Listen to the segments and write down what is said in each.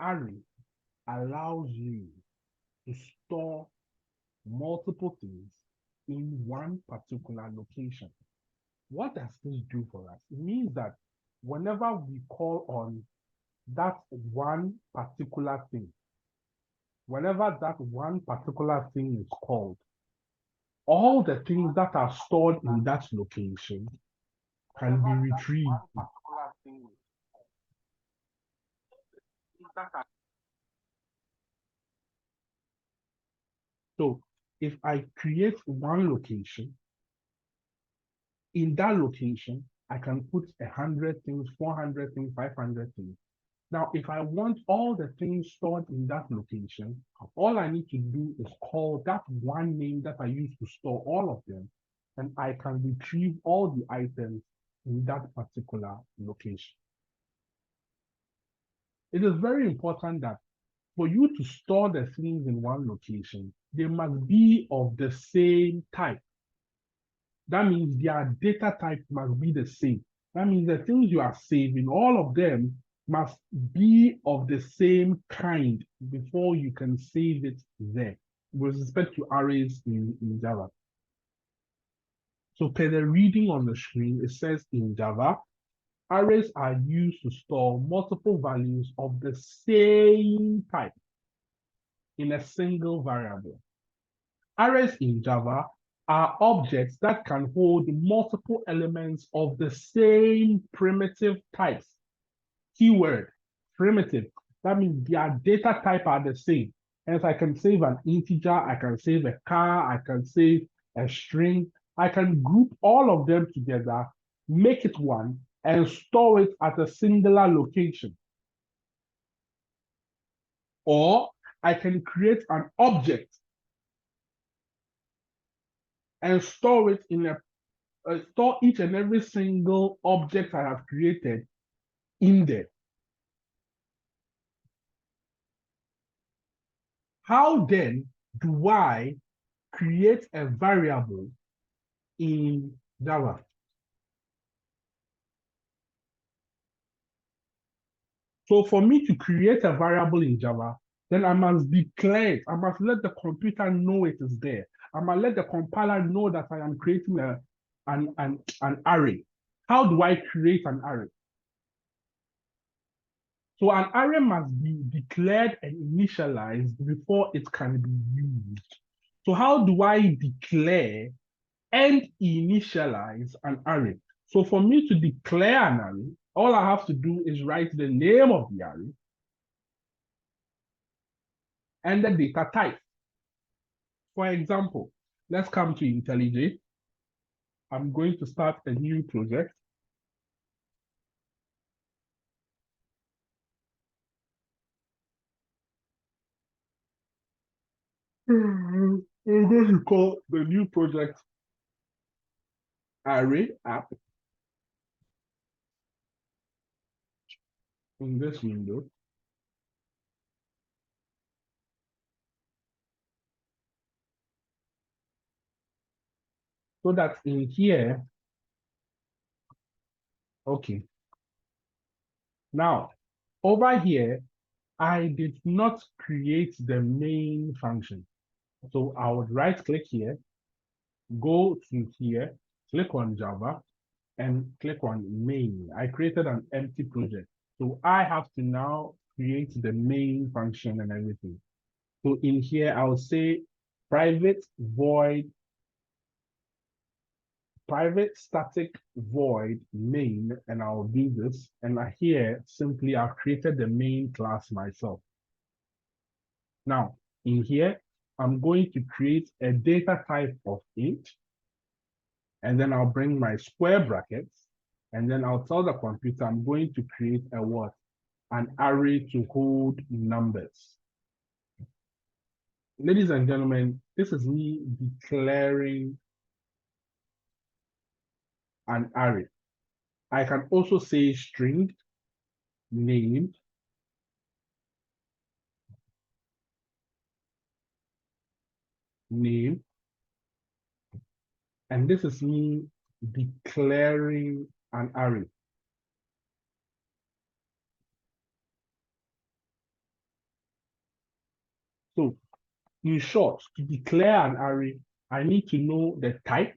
array allows you to store multiple things in one particular location. What does this do for us? It means that whenever we call on that one particular thing, whenever that one particular thing is called, all the things that are stored in that location can be retrieved. So if I create one location, in that location, I can put 100 things, 400 things, 500 things. Now, if I want all the things stored in that location, all I need to do is call that one name that I use to store all of them, and I can retrieve all the items in that particular location. It is very important that for you to store the things in one location, they must be of the same type. That means their data type must be the same. That means the things you are saving, all of them must be of the same kind before you can save it there with respect to arrays in Java. So per the reading on the screen, it says in Java, arrays are used to store multiple values of the same type in a single variable. Arrays in Java are objects that can hold multiple elements of the same primitive types. Keyword, primitive. That means their data type are the same. Hence, I can save an integer, I can save a car, I can save a string. I can group all of them together, make it one, and store it at a singular location. Or I can create an object and store it in a store each and every single object I have created in there. How then do I create a variable in Java? So for me to create a variable in Java, then I must declare it. I must let the computer know it is there. I must let the compiler know that I am creating an array. How do I create an array? So an array must be declared and initialized before it can be used. So how do I declare and initialize an array? So for me to declare an array, all I have to do is write the name of the array and the data type. For example, let's come to IntelliJ. I'm going to start a new project. I'm going to call the new project array app in this window. So that in here, okay. Now, over here, I did not create the main function. So I would right click here, go to here, click on Java, and click on main. I created an empty project. So I have to now create the main function and everything. So in here, I'll say private static void main, and I'll do this. And here, simply I've created the main class myself. Now, in here, I'm going to create a data type of int, and then I'll bring my square brackets, and then I'll tell the computer I'm going to create a what? An array to hold numbers. Ladies and gentlemen, this is me declaring an array. I can also say string name name, and this is me declaring an array. So in short, to declare an array, I need to know the type.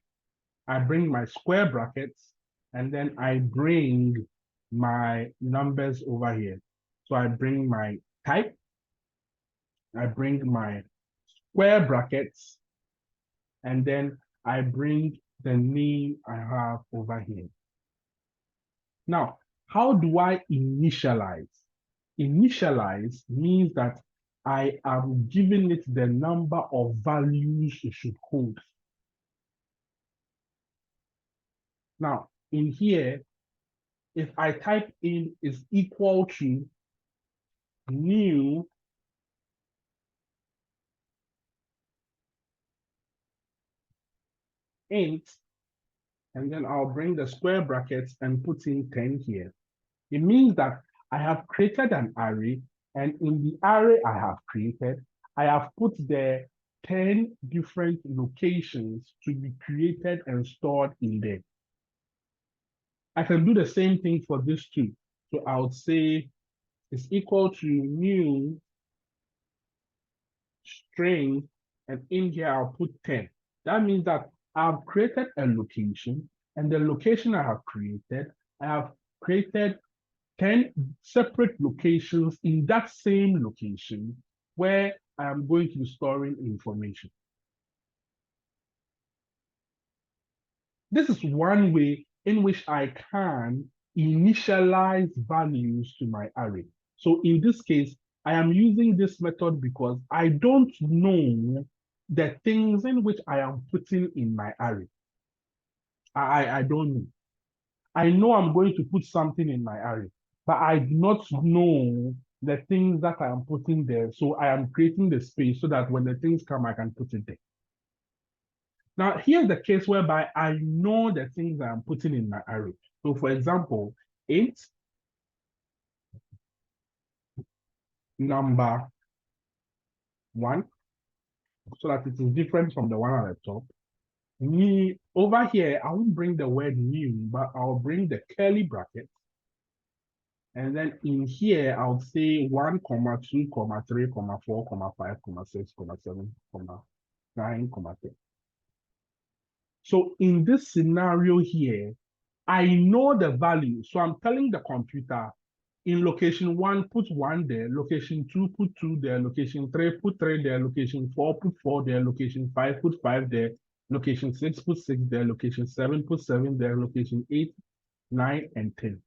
I bring my square brackets, and then I bring my numbers over here. So I bring my type, I bring my square brackets, and then I bring the name I have over here. Now, how do I initialize? Initialize means that I am giving it the number of values it should hold. Now, in here, if I type in is equal to new int, and then I'll bring the square brackets and put in 10 here. It means that I have created an array, and in the array I have created, I have put there 10 different locations to be created and stored in there. I can do the same thing for this too. So I would say it's equal to new string, and in here I'll put 10. That means that I've created a location, and the location I have created 10 separate locations in that same location where I am going to be storing information. This is one way in which I can initialize values to my array. So in this case, I am using this method because I don't know the things in which I am putting in my array. I don't know. I know I'm going to put something in my array, but I do not know the things that I am putting there. So I am creating the space so that when the things come, I can put it there. Now, here's the case whereby I know the things I am putting in my array. So for example, 8, number 1, so that it is different from the one at the top. Me, over here, I won't bring the word new, but I'll bring the curly bracket. And then in here, I'll say 1, 2, 3, 4, 5, 6, 7, 9, 10. So in this scenario here, I know the value. So I'm telling the computer in location 1, put 1 there, location 2, put 2 there, location 3, put 3 there, location 4, put 4 there, location 5, put 5 there, location 6, put 6 there, location 7, put 7 there, location 8, 9, and 10.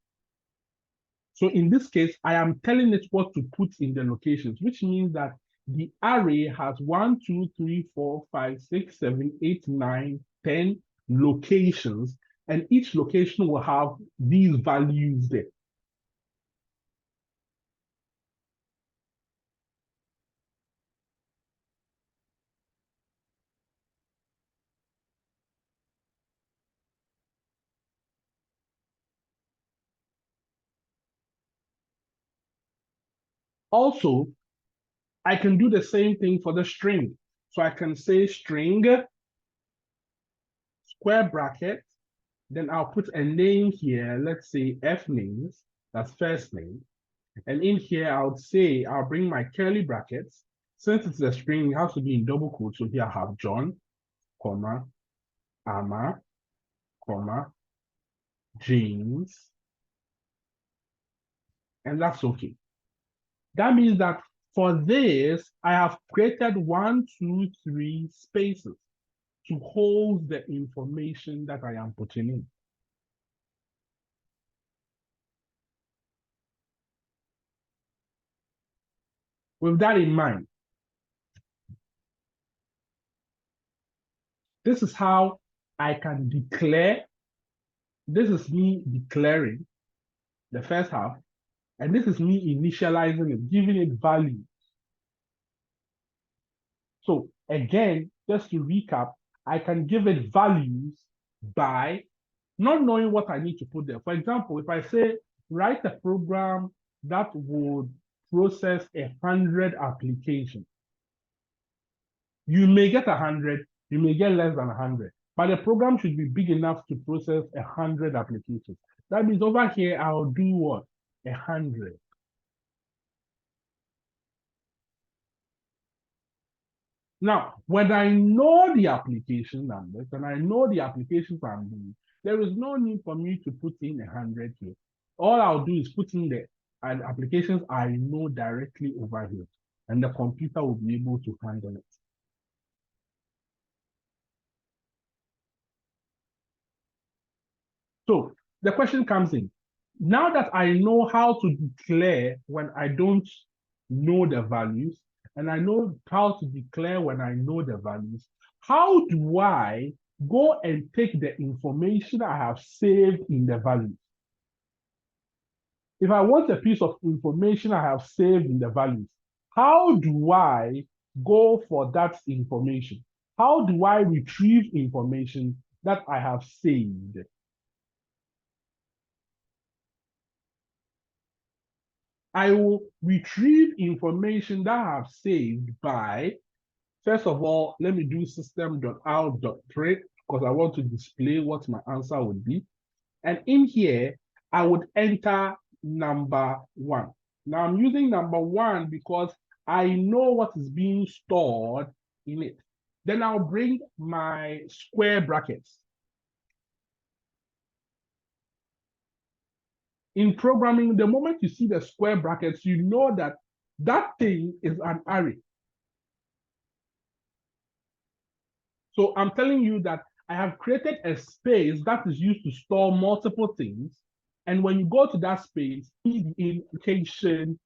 So in this case, I am telling it what to put in the locations, which means that the array has 1, 2, 3, 4, 5, 6, 7, 8, 9, 10 locations, and each location will have these values there. Also, I can do the same thing for the string. So I can say string, square bracket, then I'll put a name here, let's say F names, that's first name. And in here, I'll bring my curly brackets. Since it's a string, it has to be in double quotes. So here I have John, comma, Amma, comma, James, and that's okay. That means that for this, I have created 1, 2, 3 spaces to hold the information that I am putting in. With that in mind, this is how I can declare. This is me declaring the first half, and this is me initializing it, giving it value. So again, just to recap, I can give it values by not knowing what I need to put there. For example, if I say, write a program that would process 100 applications, you may get 100, you may get less than 100, but the program should be big enough to process 100 applications. That means over here, I'll do what? 100. Now, when I know the application numbers and I know the applications I'm doing, there is no need for me to put in 100 here. All I'll do is put in the applications I know directly over here, and the computer will be able to handle it. So the question comes in. Now that I know how to declare when I don't know the values, and I know how to declare when I know the values, how do I go and take the information I have saved in the values? If I want a piece of information I have saved in the values, how do I go for that information? How do I retrieve information that I have saved? I will retrieve information that I have saved by, first of all, let me do system.out.print because I want to display what my answer would be. And in here, I would enter number 1. Now I'm using number 1 because I know what is being stored in it. Then I'll bring my square brackets. In programming, the moment you see the square brackets, you know that that thing is an array. So I'm telling you that I have created a space that is used to store multiple things. And when you go to that space, feed in location.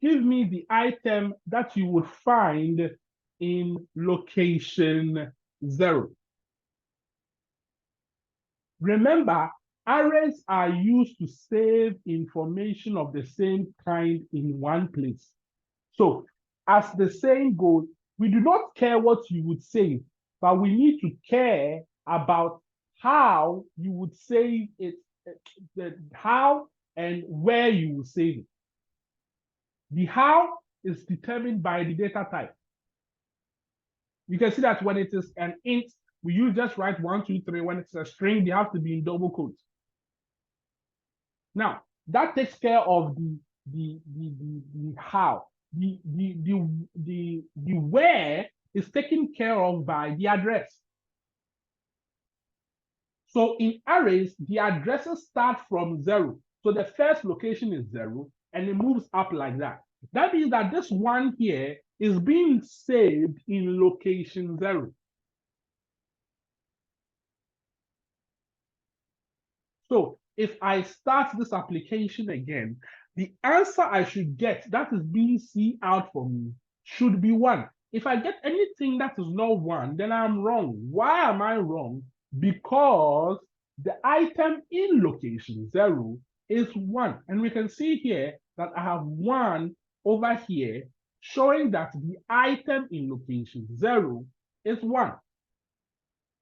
Give me the item that you would find in location 0. Remember, arrays are used to save information of the same kind in one place. So, as the saying goes, we do not care what you would save, but we need to care about how you would save it, how and where you will save it. The how is determined by the data type. You can see that when it is an int, we use just write 1, 2, 3. When it's a string, they have to be in double quotes. Now, that takes care of the how. The where is taken care of by the address. So in arrays, the addresses start from 0. So the first location is 0, and it moves up like that. That means that this one here is being saved in location 0. So if I start this application again, the answer I should get that is being seen out for me should be 1. If I get anything that is not 1, then I'm wrong. Why am I wrong? Because the item in location 0 is 1. And we can see here that I have 1 over here showing that the item in location 0 is 1.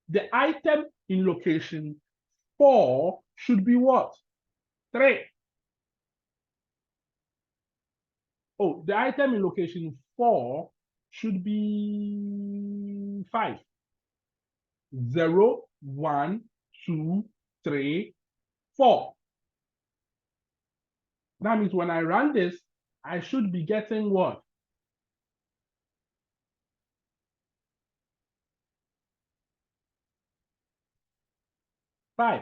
The item in location 4 should be what? 3. Oh, the item in location 4 should be 5. 0, 1, 2, 3, 4. That means when I run this, I should be getting what? 5.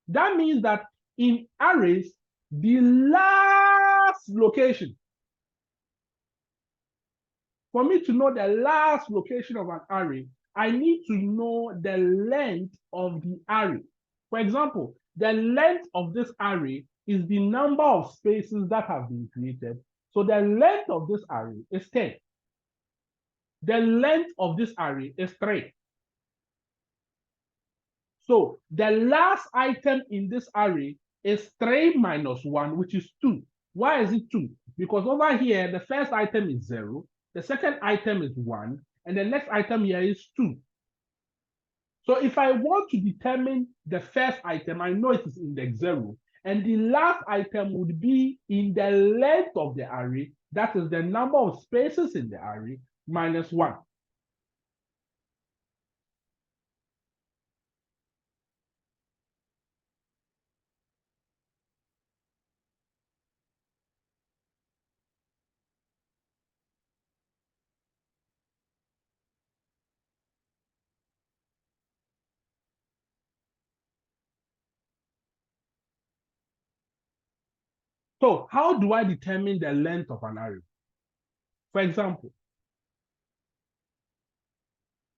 That means that in arrays, the last location, for me to know the last location of an array, I need to know the length of the array. For example, the length of this array is the number of spaces that have been created. So the length of this array is 10. The length of this array is 3. So the last item in this array is 3 minus 1, which is 2. Why is it 2? Because over here, the first item is 0, the second item is 1, and the next item here is 2. So if I want to determine the first item, I know it is index 0, and the last item would be in the length of the array, that is the number of spaces in the array, minus 1. So how do I determine the length of an array? For example,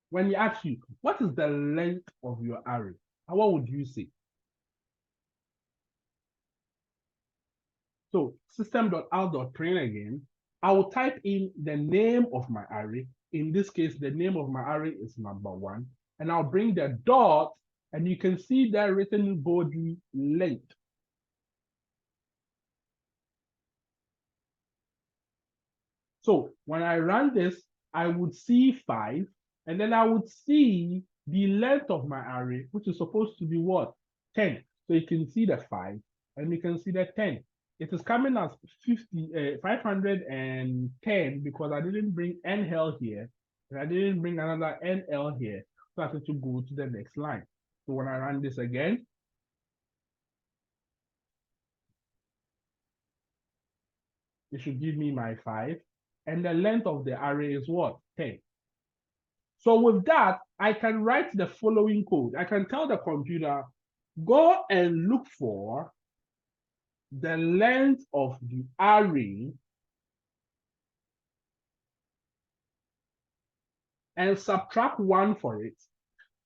when you ask you, what is the length of your array? What would you say? So system.out.println again, I will type in the name of my array. In this case, the name of my array is number 1. And I'll bring the dot, and you can see there written boldly length. So when I run this, I would see 5, and then I would see the length of my array, which is supposed to be what? 10. So you can see the 5, and you can see the 10. It is coming as 510 because I didn't bring NL here, and I didn't bring another NL here. So I have to go to the next line. So when I run this again, it should give me my 5, and the length of the array is what? 10. So with that, I can write the following code. I can tell the computer, go and look for the length of the array and subtract 1 for it,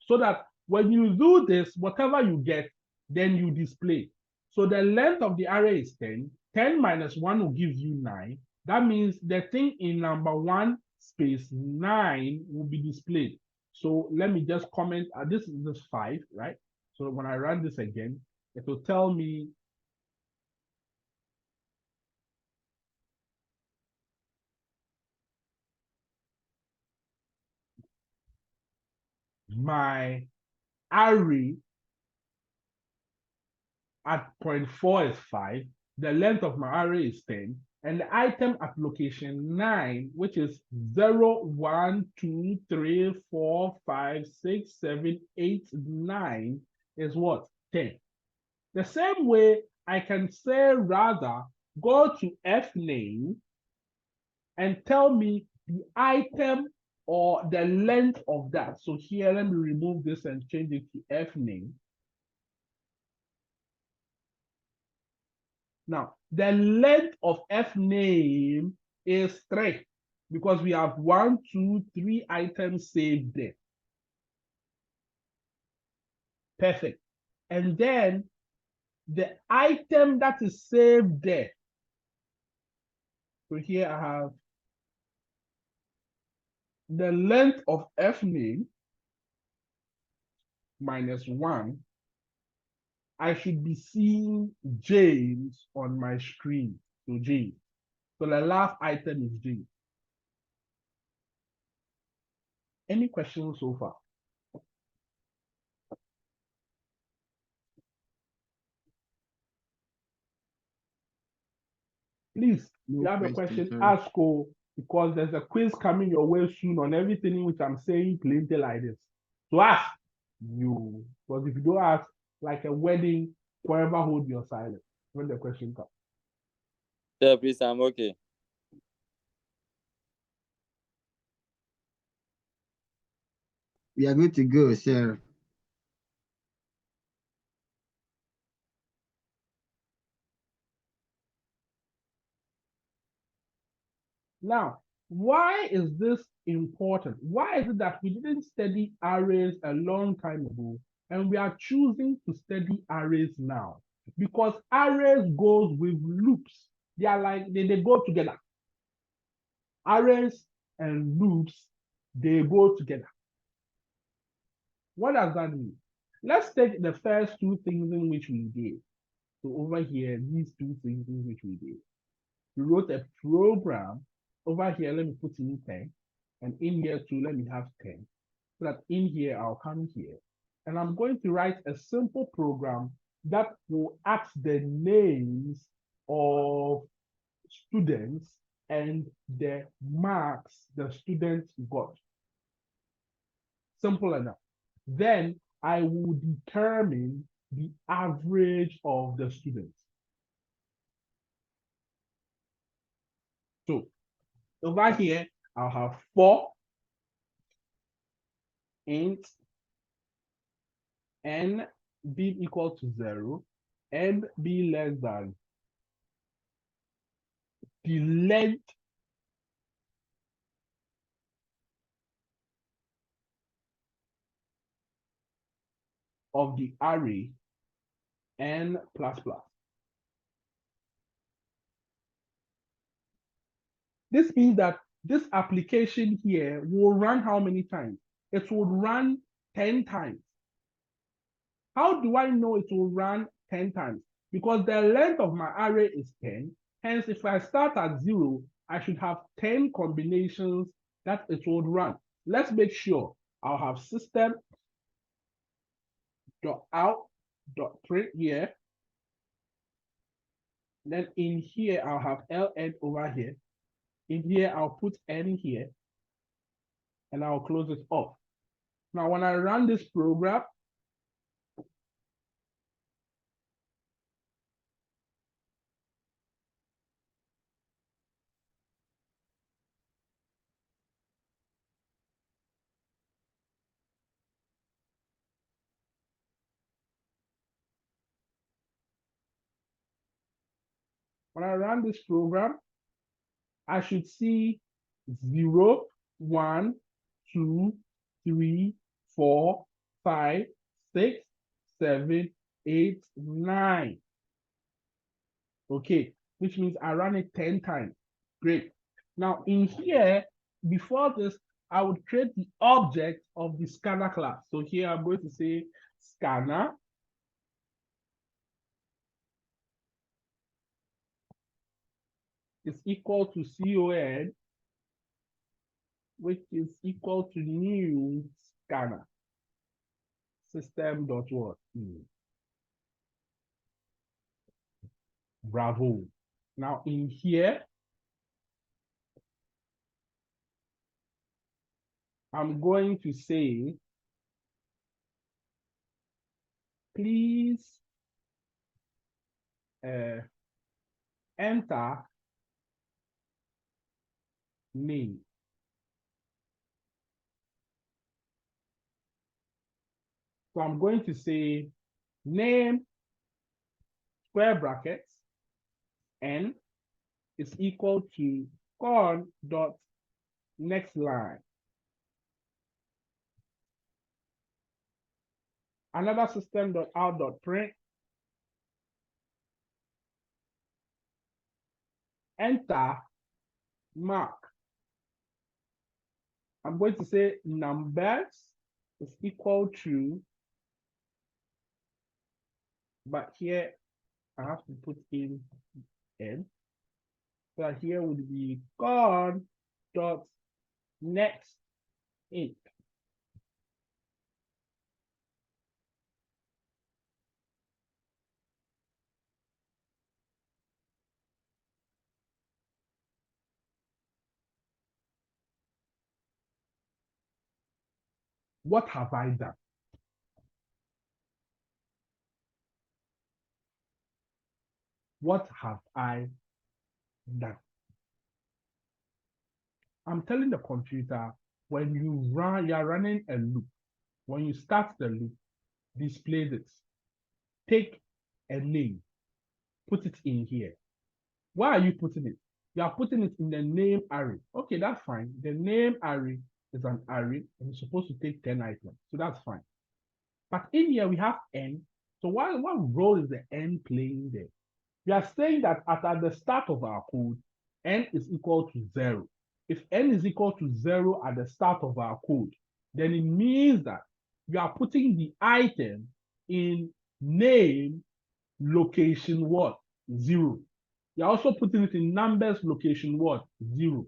so that when you do this, whatever you get, then you display. So the length of the array is 10. 10 minus 1 will give you 9. That means the thing in number 1 space 9 will be displayed. So let me just comment, this is this 5, right? So when I run this again, it will tell me my array at point 4 is 5, the length of my array is 10, and the item at location 9, which is 0, 1, 2, 3, 4, 5, 6, 7, 8, 9 is what? 10. The same way I can say rather, go to fname and tell me the item or the length of that. So here, let me remove this and change it to fname. Now, the length of fname is 3 because we have 1, 2, 3 items saved there. Perfect. And then the item that is saved there. So here I have the length of fname minus 1. I should be seeing James on my screen. So James. So the last item is James. Any questions so far? Please, if you have a question, ask because there's a quiz coming your way soon on everything in which I'm saying plenty like this. So ask you, because if you don't ask, like a wedding, forever hold your silence when the question comes. Yeah, please, I'm okay. We are good to go, sir. Now, why is this important? Why is it that we didn't study arrays a long time ago and we are choosing to study arrays now? Because arrays goes with loops. They are like, they go together. Arrays and loops, they go together. What does that mean? Let's take the first two things in which we did. So over here, these two things in which we did. We wrote a program. Over here, let me put in 10. And in here too, let me have 10. So that in here, I'll come here. And I'm going to write a simple program that will ask the names of students and the marks the students got. Simple enough. Then I will determine the average of the students. So over here, I'll have 4 int n be equal to 0 and be less than the length of the array n plus plus. This means that this application here will run how many times? It will run 10 times. How do I know it will run 10 times? Because the length of my array is 10. Hence, if I start at 0, I should have 10 combinations that it would run. Let's make sure I'll have system.out.print here. Then in here, I'll have ln over here. In here, I'll put n here. And I'll close it off. Now, when I run this program, I should see 0, 1, 2, 3, 4, 5, 6, 7, 8, 9. Okay, which means I ran it 10 times. Great. Now in here, before this, I would create the object of the scanner class. So here I'm going to say scanner is equal to con, which is equal to new scanner system.what. Bravo. Now in here, I'm going to say, please enter name. So I'm going to say name square brackets n is equal to con dot next line. Another system.out.print enter mark. I'm going to say numbers is equal to, but here I have to put in n. So here would be con dot next int. What have I done? What have I done? I'm telling the computer, when you are running a loop. When you start the loop, display this. Take a name, put it in here. Why are you putting it? You are putting it in the name array. Okay, that's fine. The name array is an array and it's supposed to take 10 items. So that's fine. But in here we have n. So what role is the n playing there? We are saying that at the start of our code, n is equal to 0. If n is equal to 0 at the start of our code, then it means that we are putting the item in name location what? 0. You're also putting it in numbers location what? 0.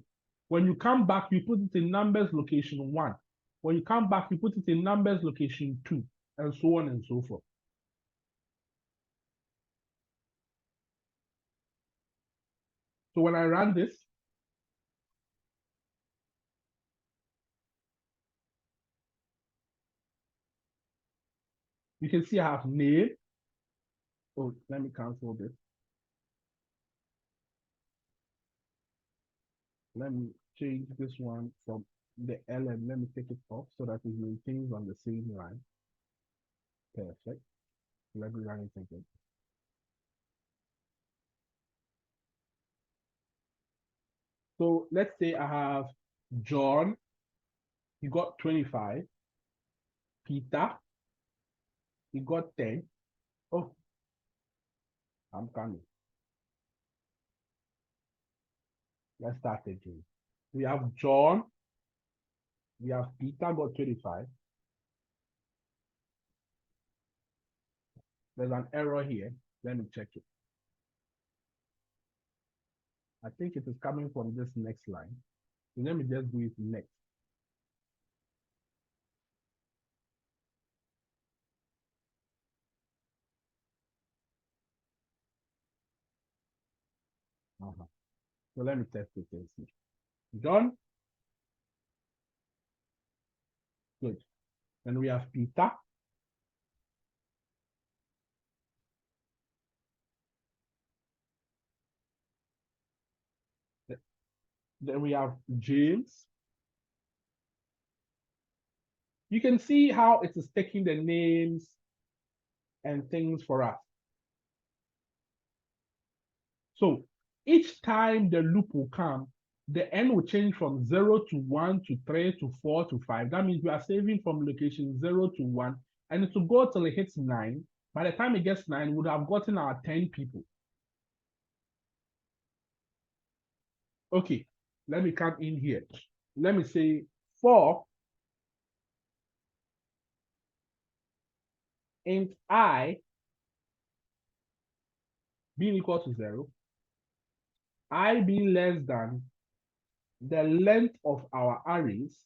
When you come back, you put it in numbers location 1. When you come back, you put it in numbers location 2, and so on and so forth. So when I run this, you can see I have name. Oh, let me cancel this. Let me change this one from the ln. Let me take it off so that it maintains on the same line. Perfect. Let me run it again. So let's say I have John, he got 25. Peter, he got 10. Oh, I'm coming. Let's start again. We have John, we have Peter got 25. There's an error here. Let me check it. I think it is coming from this next line. So let me just do it next. So let me test it and see. John, good. Then we have Peter. Then we have James. You can see how it is taking the names and things for us. So each time the loop will come, the n will change from 0 to 1 to 3 to 4 to 5. That means we are saving from location 0 to 1, and it will go till it hits 9. By the time it gets 9, we would have gotten our 10 people. Okay, let me come in here. Let me say 4 int I being equal to 0, I being less than the length of our arrays,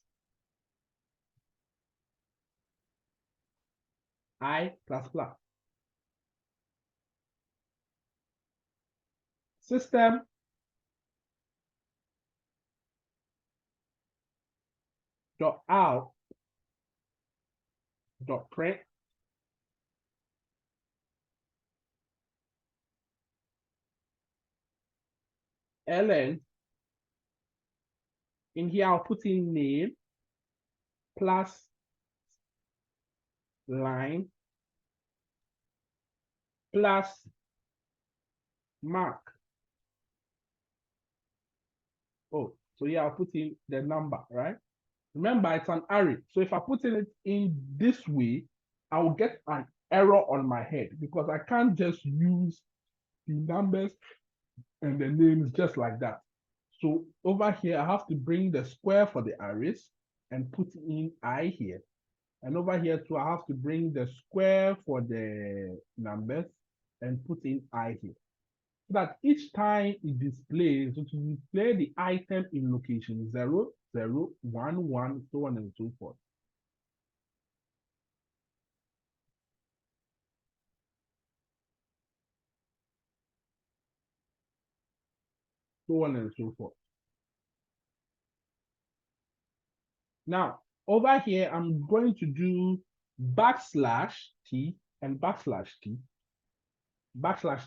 I plus plus. System dot out dot print ln. In here, I'll put in name plus line plus mark. Oh, so yeah, I'll put in the number, right? Remember, it's an array. So if I put it in this way, I will get an error on my head because I can't just use the numbers and the names just like that. So over here, I have to bring the square for the arrays and put in I here. And over here too, I have to bring the square for the numbers and put in I here. So that each time it displays, it will display the item in location 0, 0, 1, 1, so on and so forth. So on and so forth. Now, over here, I'm going to do \t and \t.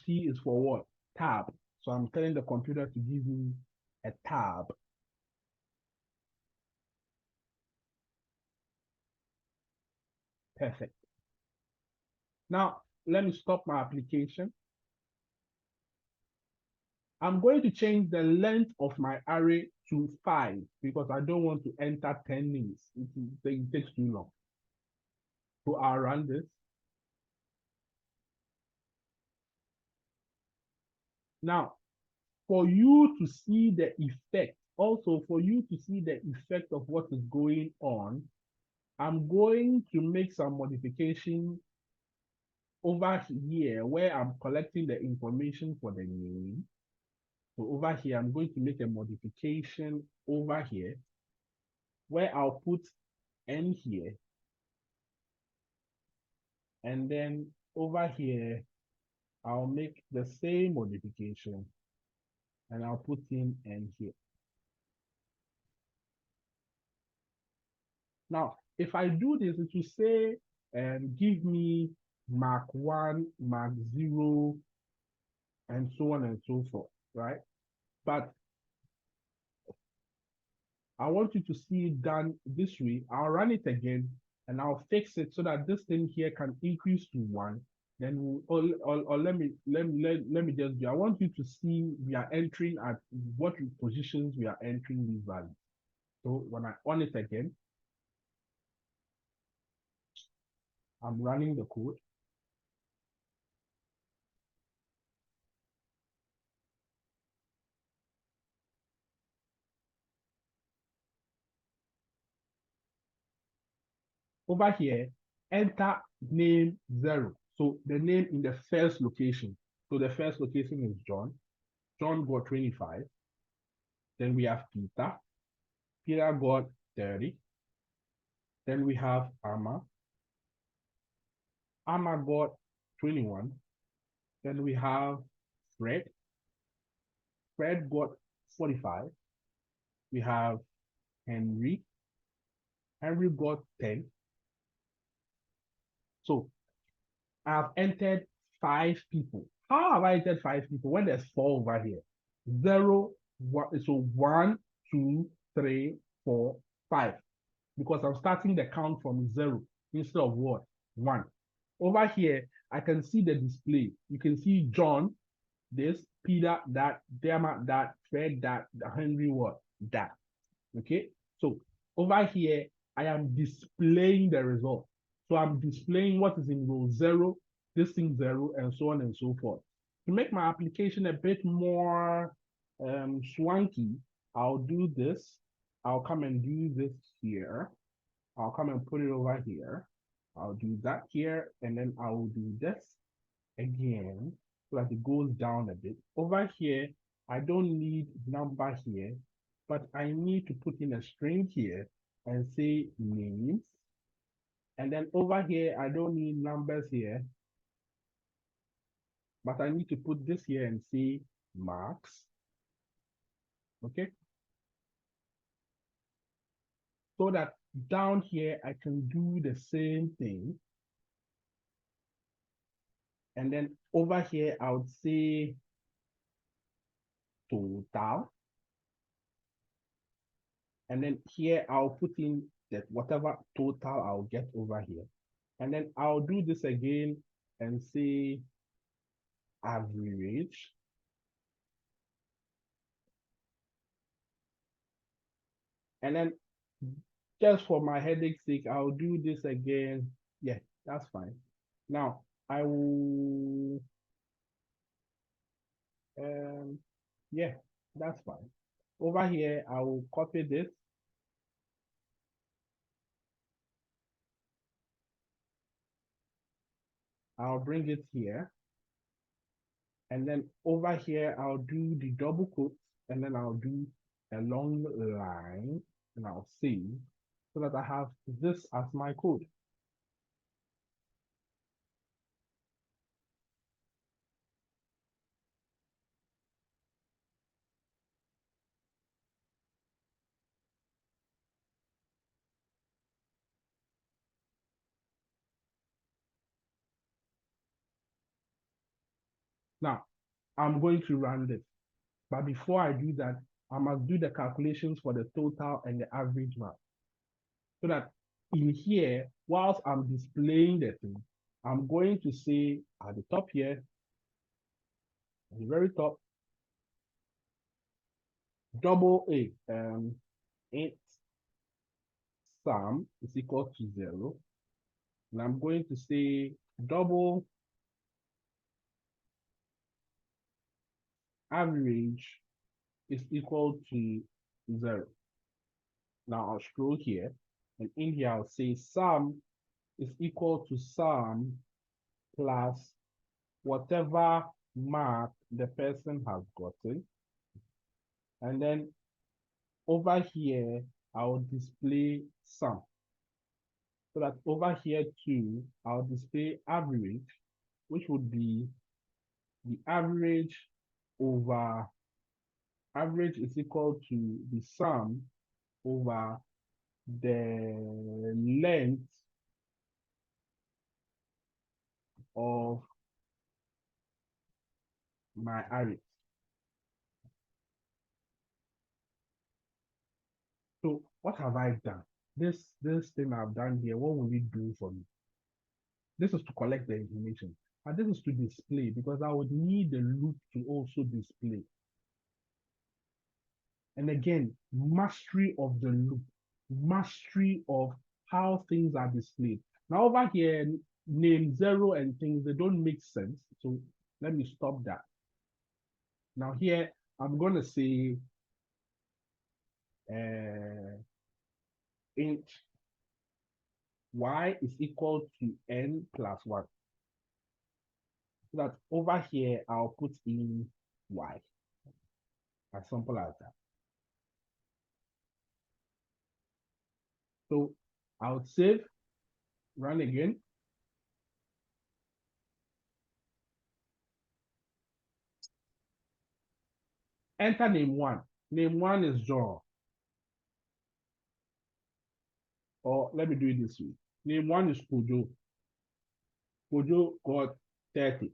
\t is for what? Tab. So I'm telling the computer to give me a tab. Perfect. Now, let me stop my application. I'm going to change the length of my array to 5 because I don't want to enter 10 names. It takes too long. So I'll run this. Now, for you to see the effect, also for you to see the effect of what is going on, I'm going to make some modification over here where I'm collecting the information for the name. So over here, I'm going to make a modification over here where I'll put n here. And then over here, I'll make the same modification and I'll put in n here. Now, if I do this, it will say, give me mark 1, mark 0, and so on and so forth, right? But I want you to see it done this way. I'll run it again and I'll fix it so that this thing here can increase to 1 Then or let me just do. I want you to see we are entering at what positions we are entering these values. So when I on it again, I'm running the code. Over here, enter name 0. So the name in the first location. So the first location is John. John got 25. Then we have Peter. Peter got 30. Then we have Amma. Amma got 21. Then we have Fred. Fred got 45. We have Henry. Henry got 10. So I've entered 5 people. How have I entered 5 people when there's 4 over here? 0, 1, so 1, 2, 3, 4, 5. Because I'm starting the count from 0 instead of what? 1. Over here, I can see the display. You can see John, this, Peter, that, Derma, that, Fred, that, Henry, what? That. Okay? So over here, I am displaying the result. So I'm displaying what is in row 0, this thing 0, and so on and so forth. To make my application a bit more swanky, I'll do this. I'll come and do this here. I'll come and put it over here. I'll do that here, and then I will do this again so that it goes down a bit. Over here, I don't need number here, but I need to put in a string here and say names. And then over here, I don't need numbers here, but I need to put this here and say marks. Okay. So that down here, I can do the same thing. And then over here, I would say total. And then here, I'll put in that whatever total I'll get over here. And then I'll do this again and say average. And then just for my headache's sake, I'll do this again. Yeah, that's fine. Now I will, yeah, that's fine. Over here, I will copy this. I'll bring it here. And then over here, I'll do the double quotes, and then I'll do a long line, and I'll save so that I have this as my code. Now, I'm going to run this. But before I do that, I must do the calculations for the total and the average mark. So that in here, whilst I'm displaying the thing, I'm going to say at the top here, at the very top, double A, int sum is equal to 0. And I'm going to say double average is equal to 0. Now I'll scroll here, and in here I'll say sum is equal to sum plus whatever mark the person has gotten. And then over here, I'll display sum. So that over here too, I'll display average, which would be the average over average is equal to the sum over the length of my array. So what have I done? This thing I've done here, what will it do for me? This is to collect the information. And this is to display because I would need the loop to also display. And again, mastery of the loop, mastery of how things are displayed. Now over here, name 0 and things, they don't make sense. So let me stop that. Now here, I'm going to say int y is equal to n plus 1. So that over here, I'll put in y. As simple as that. So I would save, run again. Enter name 1. Name 1 is John. Or let me do it this way. Name 1 is Kojo. Kojo got 30.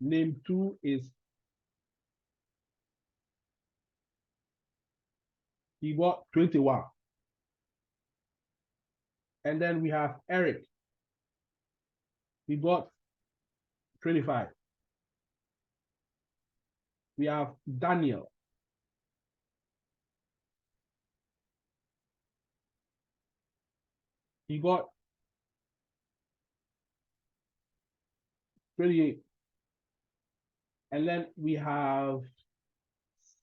Name 2 is he got 21. And then we have Eric. He got 25. We have Daniel. He got 28. And then we have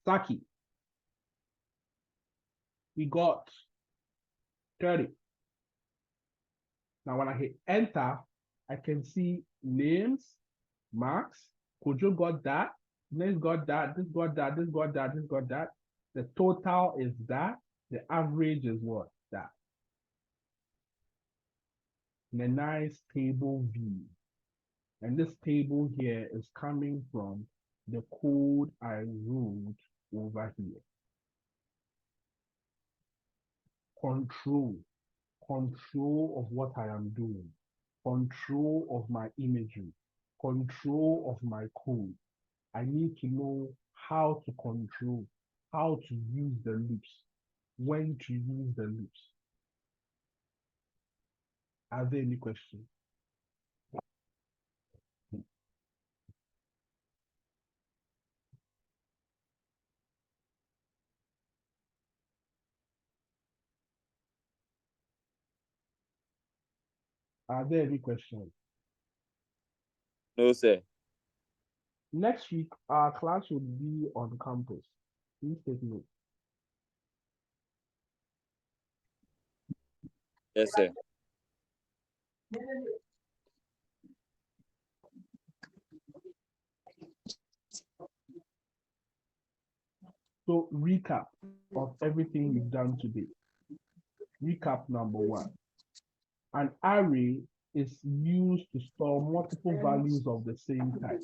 Saki. He got 30. Now when I hit enter, I can see names, marks. Kojo got that. This got that. This got that. This got that. This got that. The total is that. The average is what? That. In a nice table view. And this table here is coming from the code I wrote over here. Control of what I am doing, control of my imagery, control of my code. I need to know how to control, how to use the loops, when to use the loops. Are there any questions? Are there any questions? No, sir. Next week, our class will be on campus. Please take note. Yes, sir. So recap of everything we've done today. Recap number 1. An array is used to store multiple values of the same type.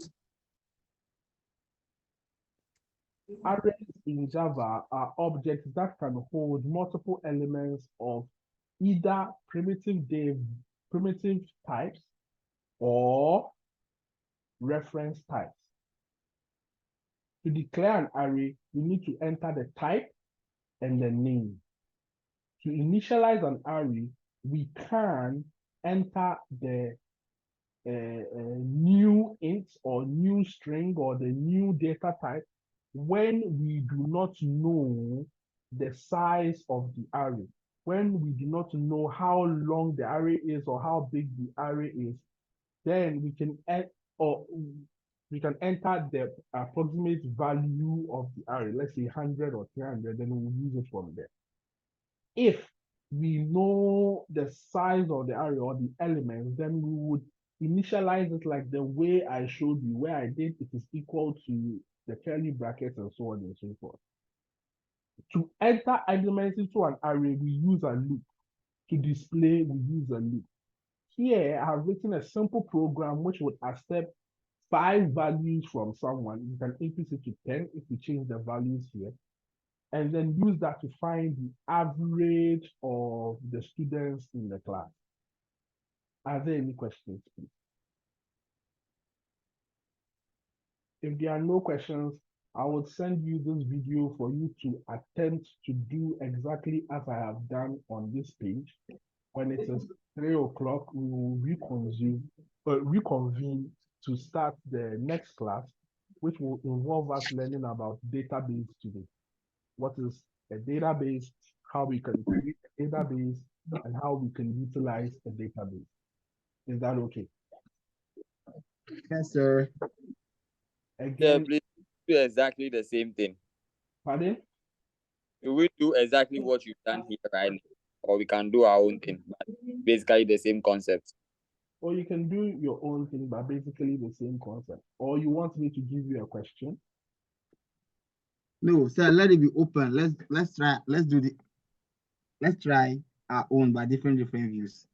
Arrays in Java are objects that can hold multiple elements of either primitive types or reference types. To declare an array, you need to enter the type and the name. To initialize an array, we can enter the new int or new string or the new data type when we do not know the size of the array. When we do not know how long the array is or how big the array is, then we can enter the approximate value of the array, let's say 100 or 300, then we'll use it from there. If we know the size of the array or the elements, then we would initialize it like the way I showed you, where I did it is equal to the curly brackets and so on and so forth. To enter elements into an array, we use a loop. To display, we use a loop. Here, I have written a simple program which would accept 5 values from someone. You can increase it to 10 if you change the values here, and then use that to find the average of the students in the class. Are there any questions, please? If there are no questions, I will send you this video for you to attempt to do exactly as I have done on this page. when it is 3 o'clock, we will reconvene to start the next class, which will involve us learning about database today. What is a database, how we can create a database, and how we can utilize a database. Is that okay? Yes, sir. Sir, Again, please do exactly the same thing. pardon? We do exactly what you've done here right now, or we can do our own thing, but basically the same concept. Or you can do your own thing, but basically the same concept. Or you want me to give you a question? No, sir, let it be open. Let's try our own by different views.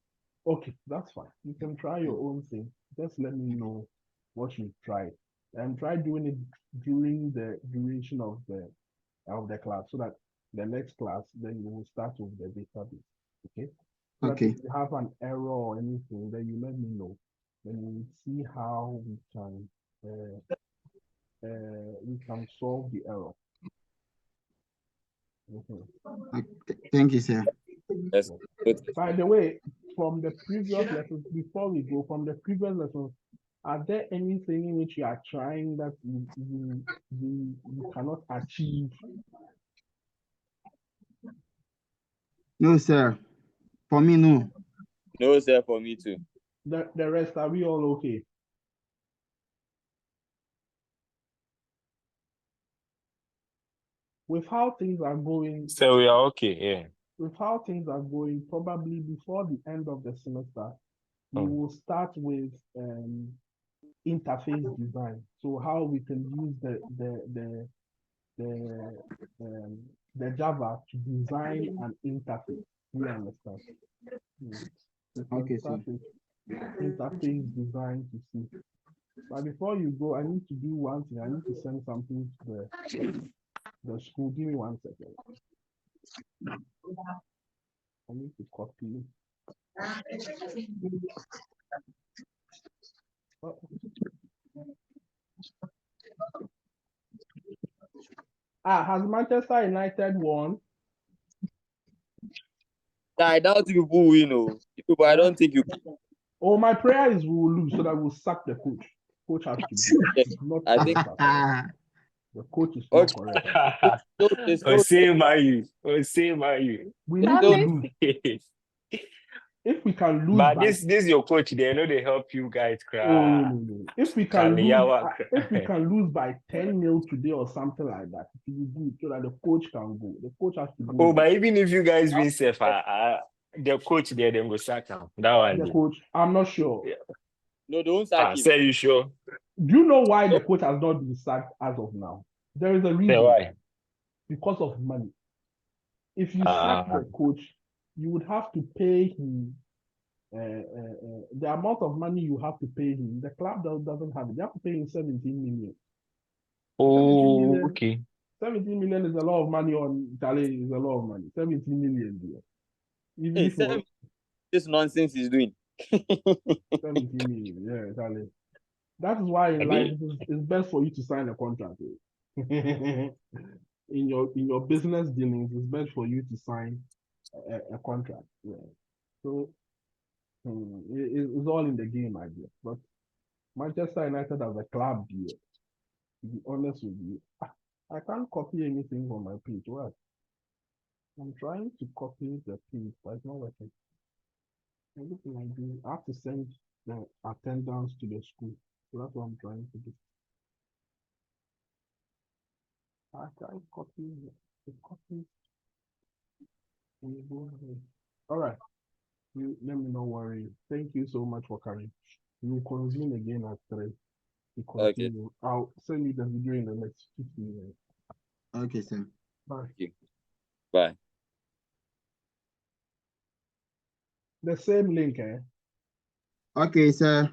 Okay, that's fine. You can try your own thing. Just let me know what you tried, and try doing it during the duration of the class, so that the next class then you will start with the database. Okay. So that Okay. if you have an error or anything, then you let me know. Then we'll see how we can solve the error. Mhm. Okay. Thank you, sir. Yes. Good. By the way, from the previous lessons, before we go from the previous lessons, are there anything in which you are trying that you cannot achieve? No, sir. For me, no. No, sir, for me too. The rest, are we all okay? With how things are going, So we are okay, yeah. with how things are going, probably before the end of the semester, we Mm. will start with interface design. So how we can use the Java to design an interface. You understand? We can Okay, start sir. with interface design to see. But before you go, I need to do one thing. I need to send something to the school. Give me 1 second. I need to copy. Oh. Has Manchester United won? I doubt people win, oh. But I don't think you can. Oh, my prayer is we will lose so that we'll sack the coach. Coach has to go. It's not I think- correct at all. The coach is not Okay. correct. So, Same are you. Same are you. We need to lose. If we can lose But by this your coach, they know they help you guys cry. no. If we can lose by 10-0 today or something like that, it will be good so that the coach can go. The coach has to go. Oh, but even if you guys win safe, the coach there, then go sack him. That one. The coach, I'm not sure. Yeah. no, don't sack him. Say you sure? Do you know why the coach has not been sacked as of now? There is a Say reason. why? Because of money. If you sack the coach, you would have to pay him the amount of money you have to pay him. The club doesn't have it. You have to pay him 17 million. Oh, 17 million, okay. 17 million is a lot of money on Italy. Is a lot of money. 17 million. Even Hey, if this nonsense he's doing. 17 million, yeah, Italy. That is why in life it's best for you to sign a contract. in your business dealings, it's best for you to sign a contract. Yeah. So it's all in the game, I guess. But Manchester United as a club deal, to be honest with you, I can't copy anything from my page. What? I'm trying to copy the page, but it's not working. Everything I do, I have to send the attendance to the school. So that's what I'm trying to do. I can't copy the copy. All right. Let me not worry. Thank you so much for coming. We will convene again at 3. We continue. Okay. I'll send you the video in the next 15 minutes. Okay, sir. Bye. Thank you. Bye. The same link, eh? Okay, sir.